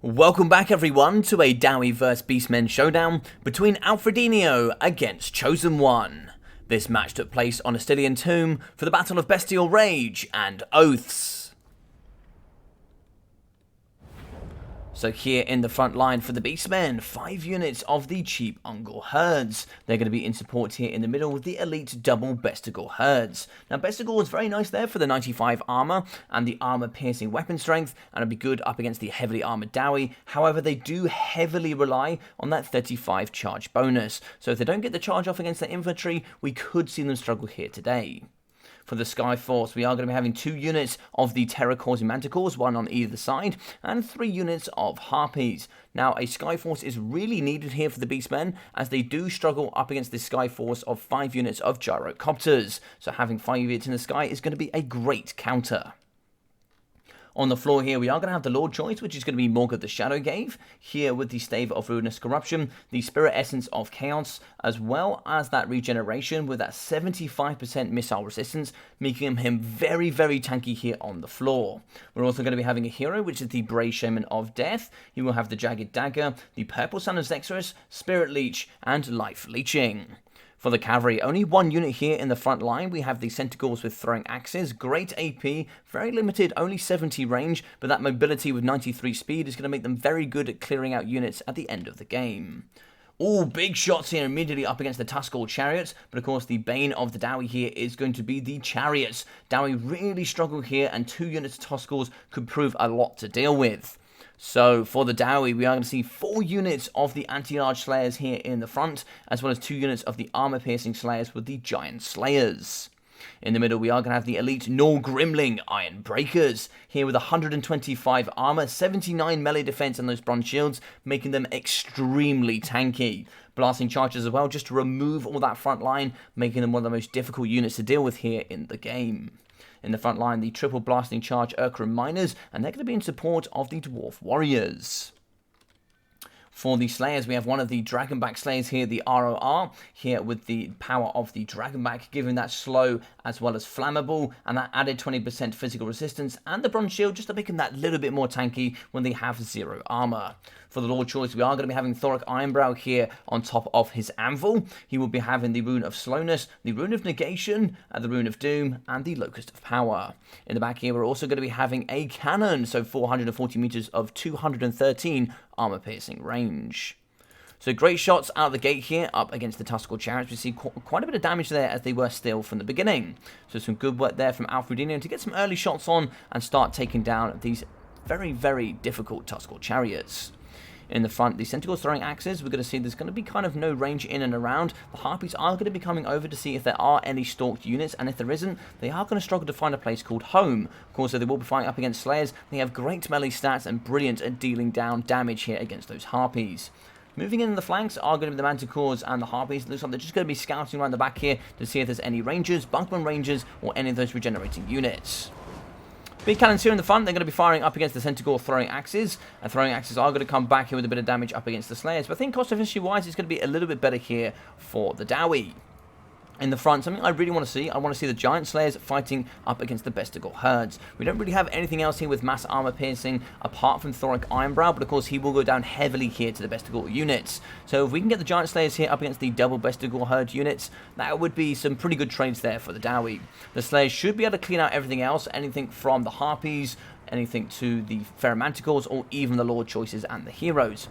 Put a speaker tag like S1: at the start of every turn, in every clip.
S1: Welcome back everyone to a Dowie vs Beastmen showdown between Alfredino against ChosenOne. This match took place on Astilian Tomb for the Battle of Bestial Rage and Oaths. So here in the front line for the Beastmen, 5 units of the cheap Ungor herds. They're going to be in support here in the middle with the elite double Bestigor herds. Now Bestigor is very nice there for the 95 armor and the armor piercing weapon strength, and it'll be good up against the heavily armored Dowie. However, they do heavily rely on that 35 charge bonus. So if they don't get the charge off against the infantry, we could see them struggle here today. For the Skyforce, we are going to be having 2 units of the Terror-causing Manticores, 1 on either side, and 3 units of Harpies. Now, a Skyforce is really needed here for the Beastmen, as they do struggle up against this Skyforce of 5 units of Gyrocopters. So having 5 units in the sky is going to be a great counter. On the floor here, we are going to have the Lord choice, which is going to be Morga the Shadowgave, here with the Stave of Ruinous Corruption, the Spirit Essence of Chaos, as well as that regeneration with that 75% missile resistance, making him very, very tanky here on the floor. We're also going to be having a hero, which is the Brave Shaman of Death. He will have the Jagged Dagger, the Purple Sun of Zexorus, Spirit Leech, and Life Leeching. For the cavalry, only 1 unit here in the front line. We have the Centaurs with throwing axes, great AP, very limited, only 70 range, but that mobility with 93 speed is going to make them very good at clearing out units at the end of the game. All big shots here immediately up against the Tuskor chariots, but of course the bane of the Dowie here is going to be the chariots. Dowie really struggle here, and 2 units of Tuskors could prove a lot to deal with. So for the Dowie, we are going to see 4 units of the anti-large Slayers here in the front, as well as 2 units of the armor-piercing Slayers with the Giant Slayers. In the middle, we are going to have the elite Nor Grimling Iron Breakers, here with 125 armor, 79 melee defense and those bronze shields, making them extremely tanky. Blasting charges as well, just to remove all that front line, making them one of the most difficult units to deal with here in the game. In the front line, the triple blasting charge Urkrum Miners, and they're going to be in support of the Dwarf Warriors. For the Slayers, we have one of the Dragonback Slayers here, the ROR, here with the power of the Dragonback, giving that slow as well as flammable, and that added 20% physical resistance, and the Bronze Shield just to make them that little bit more tanky when they have 0 armor. For the Lord Choice, we are going to be having Thoric Ironbrow here on top of his Anvil. He will be having the Rune of Slowness, the Rune of Negation, the Rune of Doom, and the Locust of Power. In the back here, we're also going to be having a cannon, so 440 meters of 213 armor-piercing range. So great shots out of the gate here up against the Tuskor chariots. We see quite a bit of damage there as they were still from the beginning. So some good work there from Alfredino to get some early shots on and start taking down these very, very difficult Tuskor chariots. In the front, the Centaurs throwing axes. We're going to see there's going to be kind of no range in and around. The Harpies are going to be coming over to see if there are any stalked units, and if there isn't, they are going to struggle to find a place called home. Of course, they will be fighting up against Slayers. They have great melee stats and brilliant at dealing down damage here against those Harpies. Moving in the flanks are going to be the Manticores and the Harpies. It looks like they're just going to be scouting around the back here to see if there's any Rangers, Bunkman Rangers, or any of those regenerating units. Big cannons here in the front, they're going to be firing up against the Centaur throwing axes. And throwing axes are going to come back here with a bit of damage up against the Slayers. But I think cost efficiency wise, it's going to be a little bit better here for the Dowie. In the front, something I really want to see, I want to see the Giant Slayers fighting up against the Bestigor herds. We don't really have anything else here with mass armor piercing apart from Thoric Ironbrow, but of course he will go down heavily here to the Bestigor units. So if we can get the Giant Slayers here up against the double Bestigor herd units, that would be some pretty good trades there for the Dowie. The Slayers should be able to clean out everything else, anything from the Harpies, anything to the Ferromanticores, or even the Lord Choices and the Heroes.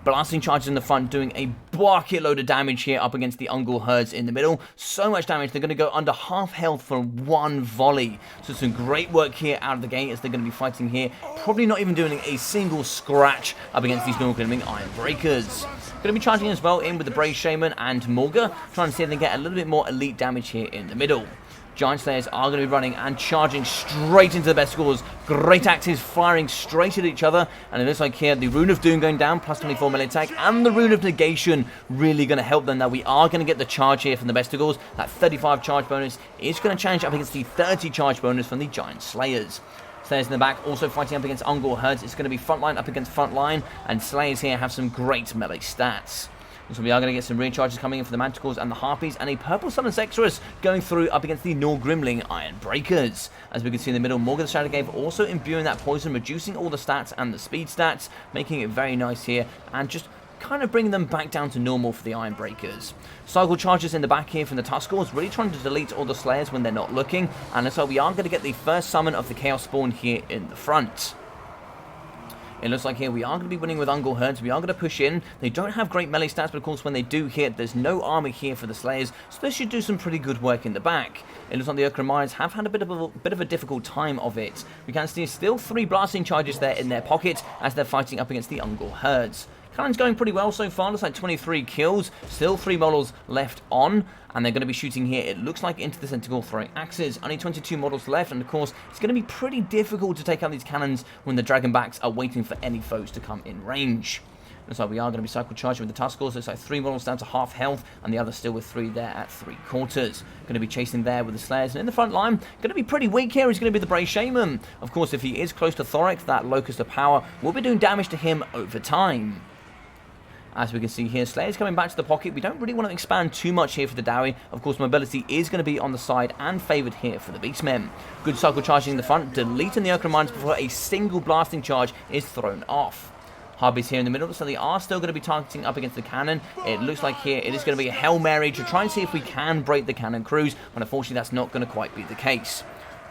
S1: Blasting charges in the front, doing a bucket load of damage here up against the Ungor herds in the middle. So much damage, they're going to go under half health for 1 volley. So some great work here out of the gate as they're going to be fighting here. Probably not even doing a single scratch up against these Nor Grimling Iron Breakers. Going to be charging as well in with the Brave Shaman and Morga, trying to see if they can get a little bit more elite damage here in the middle. Giant Slayers are going to be running and charging straight into the Bestigors. Great axes firing straight at each other. And it looks like here the Rune of Doom going down, plus 24 melee attack, and the Rune of Negation really going to help them. Now we are going to get the charge here from the Bestigors. That 35 charge bonus is going to change up against the 30 charge bonus from the Giant Slayers. Slayers in the back also fighting up against Ungor herds. It's going to be frontline up against frontline, and Slayers here have some great melee stats. So we are going to get some recharges coming in for the Manticores and the Harpies, and a Purple Sun and Sexorus going through up against the Norgrimling Iron Breakers. As we can see in the middle, Morgan the Shadowgave also imbuing that poison, reducing all the stats and the speed stats, making it very nice here, and just kind of bringing them back down to normal for the Iron Breakers. Cycle charges in the back here from the Tuskors, really trying to delete all the Slayers when they're not looking, and so we are going to get the first summon of the Chaos Spawn here in the front. It looks like here we are going to be winning with Ungol Herds. We are going to push in. They don't have great melee stats, but of course when they do hit, there's no armor here for the Slayers, so they should do some pretty good work in the back. It looks like the Okramires have had a bit of a difficult time of it. We can see still 3 blasting charges there in their pocket as they're fighting up against the Ungol Herds. Cannon's going pretty well so far. Looks like 23 kills. Still 3 models left on. And they're going to be shooting here, it looks like, into the Centaur throwing axes. Only 22 models left. And of course, it's going to be pretty difficult to take out these cannons when the Dragonbacks are waiting for any foes to come in range. Looks like we are going to be cycle charging with the Tuskors. Looks like 3 models down to half health, and the other still with 3 there at 3/4. Going to be chasing there with the Slayers. And in the front line, going to be pretty weak here is going to be the Brave Shaman. Of course, if he is close to Thoric, that Locust of Power will be doing damage to him over time. As we can see here, Slayer's coming back to the pocket. We don't really want to expand too much here for the Dowie. Of course, mobility is going to be on the side and favoured here for the Beastmen. Good cycle charging in the front, deleting the Okramines before a single blasting charge is thrown off. Harpies here in the middle, so they are still going to be targeting up against the cannon. It looks like here it is going to be a Hail Mary to try and see if we can break the cannon crews, but unfortunately that's not going to quite be the case.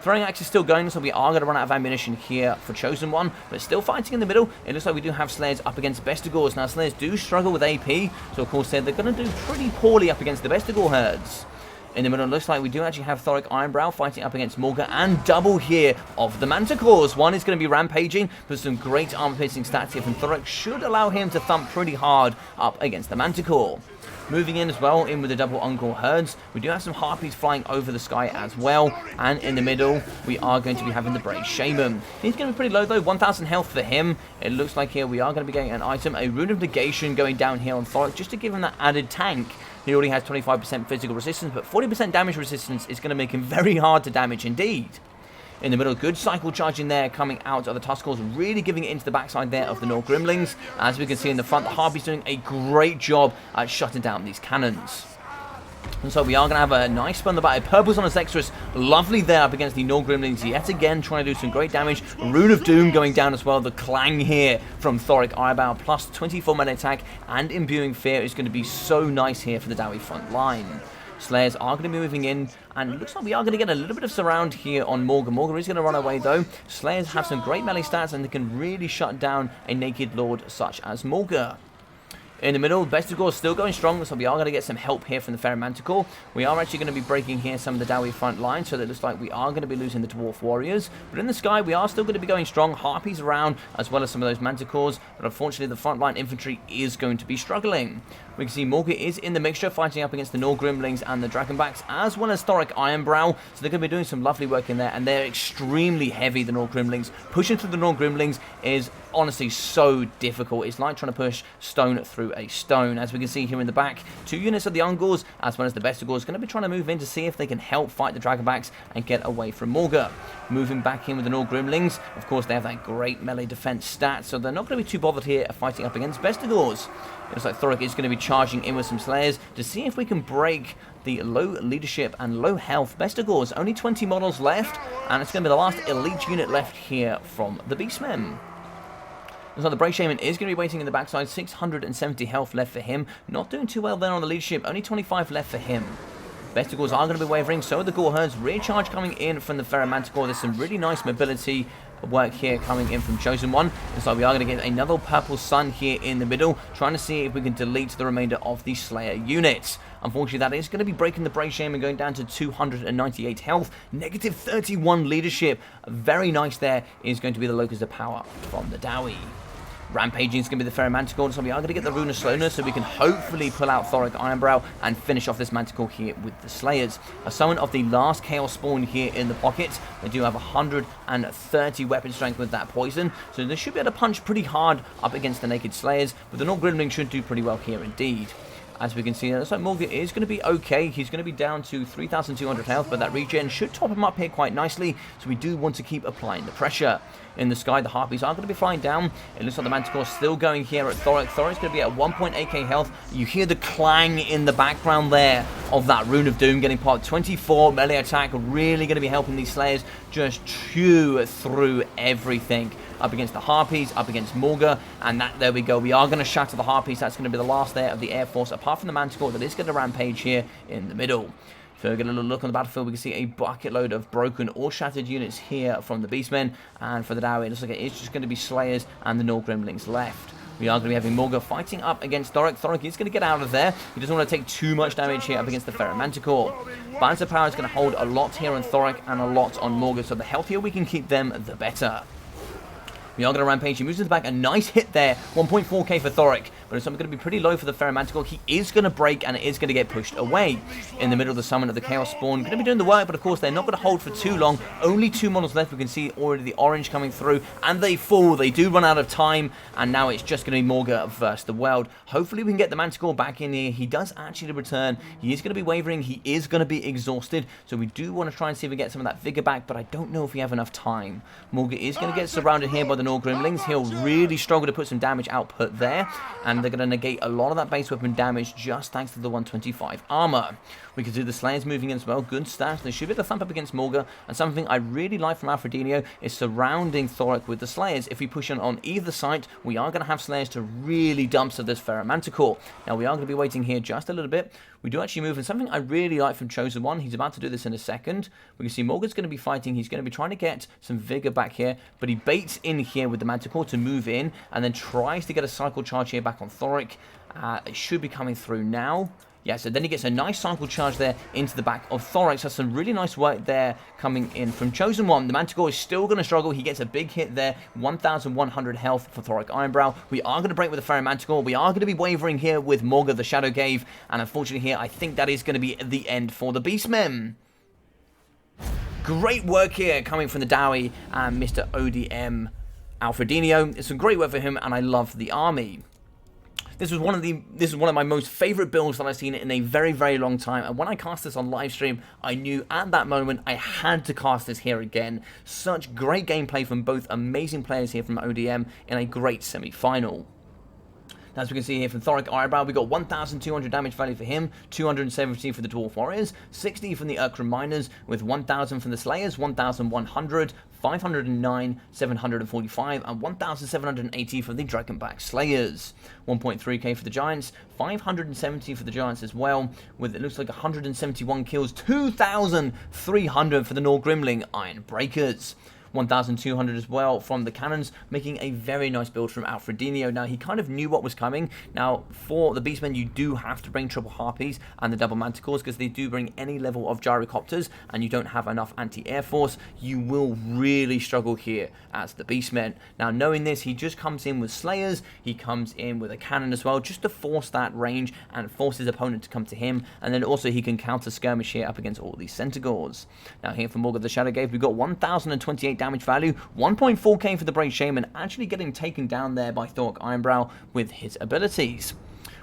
S1: Throwing axe is still going, so we are going to run out of ammunition here for ChosenOne, but still fighting in the middle. It looks like we do have Slayers up against Bestigors. Now, Slayers do struggle with AP, so of course they're going to do pretty poorly up against the Bestigor herds. In the middle, it looks like we do actually have Thoric Ironbrow fighting up against Morga, and double here of the Manticores. One is going to be rampaging, but some great armor-piercing stats here from Thoric should allow him to thump pretty hard up against the Manticore. Moving in as well, in with the double Ungol Herds. We do have some Harpies flying over the sky as well. And in the middle, we are going to be having the Brave Shaman. He's going to be pretty low though, 1,000 health for him. It looks like here we are going to be getting an item, a Rune of Negation going down here on Thoric, just to give him that added tank. He already has 25% physical resistance, but 40% damage resistance is going to make him very hard to damage indeed. In the middle, good cycle charging there coming out of the Tuskors, really giving it into the backside there of the Norgrimlings. As we can see in the front, the Harpies doing a great job at shutting down these cannons. And so we are going to have a nice spun about a Purple Sun and Sexorus, lovely there up against the Norgrimlings, yet again trying to do some great damage. Rune of Doom going down as well, the clang here from Thoric Ironbow, plus 24 melee attack and imbuing fear is going to be so nice here for the Dowie front line. Slayers are going to be moving in, and it looks like we are going to get a little bit of surround here on Morga. Morga is going to run away though. Slayers have some great melee stats, and they can really shut down a Naked Lord such as Morga. In the middle, Bestigor is still going strong, so we are going to get some help here from the Fairy Manticore. We are actually going to be breaking here some of the Dowie front line, so that it looks like we are going to be losing the Dwarf Warriors. But in the sky, we are still going to be going strong. Harpies around, as well as some of those Manticores, but unfortunately the front line infantry is going to be struggling. We can see Morga is in the mixture, fighting up against the Norgrimlings and the Dragonbacks, as well as Thoric Ironbrow, so they're going to be doing some lovely work in there, and they're extremely heavy, the Norgrimlings. Pushing through the Norgrimlings is honestly so difficult. It's like trying to push stone through a stone. As we can see here in the back, 2 units of the Ungors, as well as the Bestigors, going to be trying to move in to see if they can help fight the Dragonbacks and get away from Morga. Moving back in with the Norgrimlings, of course they have that great melee defense stat, so they're not going to be too bothered here fighting up against Bestigors. It looks like Thoric is going to be charging in with some Slayers to see if we can break the low leadership and low health Bestigors. Only 20 models left, and it's going to be the last elite unit left here from the Beastmen. So the Brave Shaman is going to be waiting in the backside, 670 health left for him. Not doing too well there on the leadership, only 25 left for him. Bestigors are going to be wavering, so are the Gore Herds. Recharge coming in from the Fairy Manticore. There's some really nice mobility work here coming in from ChosenOne. And so we are going to get another Purple Sun here in the middle, trying to see if we can delete the remainder of the Slayer units. Unfortunately, that is going to be breaking the Brave Shaman, going down to 298 health, negative 31 leadership. Very nice there is going to be the Locust of Power from the Dowie. Rampaging is going to be the Fairy Manticore, so we are going to get the Rune of Slowness, so we can hopefully pull out Thoric Ironbrow and finish off this Manticore here with the Slayers. A summon of the last Chaos Spawn here in the pocket. They do have 130 weapon strength with that poison, so they should be able to punch pretty hard up against the Naked Slayers, but the Norgrimling should do pretty well here indeed. As we can see, so Morga is going to be okay. He's going to be down to 3,200 health, but that regen should top him up here quite nicely, so we do want to keep applying the pressure. in the sky. The Harpies are going to be flying down. It looks like the Manticore's still going here at Thoric. Thoric's going to be at 1.8k health. You hear the clang in the background there of that Rune of Doom getting popped. 24 melee attack, really going to be helping these Slayers just chew through everything. Up against the Harpies, up against Morga, and there we go. We are going to shatter the Harpies. That's going to be the last there of the Air Force, apart from the Manticore that is going to rampage here in the middle. So we're going to look on the battlefield. We can see a bucket load of broken or shattered units here from the Beastmen, and for the Dowie, it looks like it is just going to be Slayers and the Nor-Gremlings left. We are going to be having Morga fighting up against Thoric. Thoric is going to get out of there. He doesn't want to take too much damage here up against the Pharaoh Manticore. Balance of power is going to hold a lot here on Thoric and a lot on Morga, so the healthier we can keep them, the better. We are going to rampage. He moves to the back. A nice hit there. 1.4k for Thoric. But it's going to be pretty low for the Pharaoh Manticore. He is going to break and it is going to get pushed away. In the middle of the summon of the Chaos Spawn. Going to be doing the work, but of course they're not going to hold for too long. Only 2 models left. We can see already the orange coming through. And they fall. They do run out of time. And now it's just going to be Morga versus the world. Hopefully we can get the Manticore back in here. He does actually return. He is going to be wavering. He is going to be exhausted. So we do want to try and see if we get some of that vigor back. But I don't know if we have enough time. Morga is going to get surrounded here by the Nor-Gremlings. He'll really struggle to put some damage output there. And they're going to negate a lot of that base weapon damage just thanks to the 125 armor. We can see the Slayers moving in as well. Good stats. They should be able to thump up against Morga. And something I really like from Alfredino is surrounding Thoric with the Slayers. If we push on either side, we are going to have Slayers to really dumpster this Pharaoh Manticore. Now, we are going to be waiting here just a little bit. We do actually move, and something I really like from ChosenOne, he's about to do this in a second. We can see Morgan's going to be fighting. He's going to be trying to get some vigor back here, but he baits in here with the Manticore to move in, and then tries to get a cycle charge here back on Thoric. It should be coming through now. Yeah, so then he gets a nice cycle charge there into the back of Thoric. So some really nice work there coming in from ChosenOne. The Manticore is still going to struggle. He gets a big hit there. 1,100 health for Thoric Ironbrow. We are going to break with the Pharaoh Manticore. We are going to be wavering here with Morga the Shadow Cave. And unfortunately here, I think that is going to be the end for the Beastmen. Great work here coming from the Dowie and Mr. ODM Alfredino. It's some great work for him, and I love the army. This is one of my most favorite builds that I've seen in a very, very long time. And when I cast this on live stream, I knew at that moment I had to cast this here again. Such great gameplay from both amazing players here from ODM in a great semi-final. As we can see here from Thoric Ironbrow, we got 1,200 damage value for him, 270 for the Dwarf Warriors, 60 from the Urkrim Miners, with 1,000 from the Slayers, 1,100, 509, 745, and 1,780 for the Dragonback Slayers. 1.3k for the Giants, 570 for the Giants as well, with it looks like 171 kills, 2,300 for the Nor-Gremling Iron Breakers. 1,200 as well from the cannons, making a very nice build from Alfredino. Now, he kind of knew what was coming. Now, for the Beastmen, you do have to bring triple Harpies and the double Manticores, because they do bring any level of gyrocopters, and you don't have enough anti-air force. You will really struggle here as the Beastmen. Now, knowing this, he just comes in with Slayers. He comes in with a cannon as well, just to force that range and force his opponent to come to him. And then also he can counter skirmish here up against all these Centaurs. Now, here for Morga the Shadow Cave, we've got 1,028 damage value, 1.4k for the Brave Shaman, actually getting taken down there by Thoric Ironbrow with his abilities.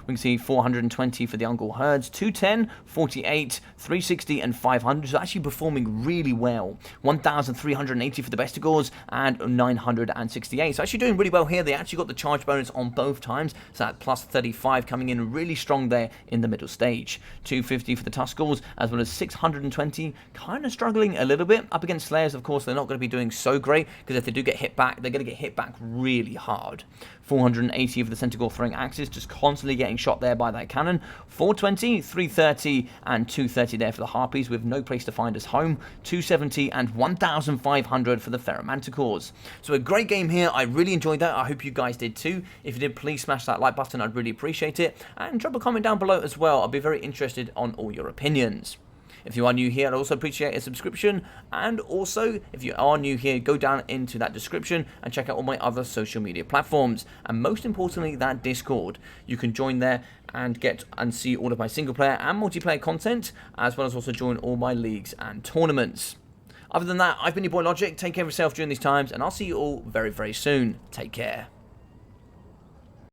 S1: We can see 420 for the Ungol Herds, 210, 48, 360, and 500. So actually performing really well. 1,380 for the Bestigors and 968. So actually doing really well here. They actually got the charge bonus on both times. So that plus 35 coming in really strong there in the middle stage. 250 for the Tuskals, as well as 620. Kind of struggling a little bit. Up against Slayers, of course, they're not going to be doing so great, because if they do get hit back, they're going to get hit back really hard. 480 of the Centaur throwing axes, just constantly getting shot there by that cannon. 420, 330, and 230 there for the Harpies, with no place to find us home. 270 and 1,500 for the Pharaoh Manticores. So a great game here. I really enjoyed that. I hope you guys did too. If you did, please smash that like button. I'd really appreciate it. And drop a comment down below as well. I'll be very interested on all your opinions. If you are new here, I'd also appreciate a subscription. And also, if you are new here, go down into that description and check out all my other social media platforms. And most importantly, that Discord. You can join there and get and see all of my single player and multiplayer content, as well as also join all my leagues and tournaments. Other than that, I've been your boy Logic. Take care of yourself during these times, and I'll see you all very, very soon. Take care.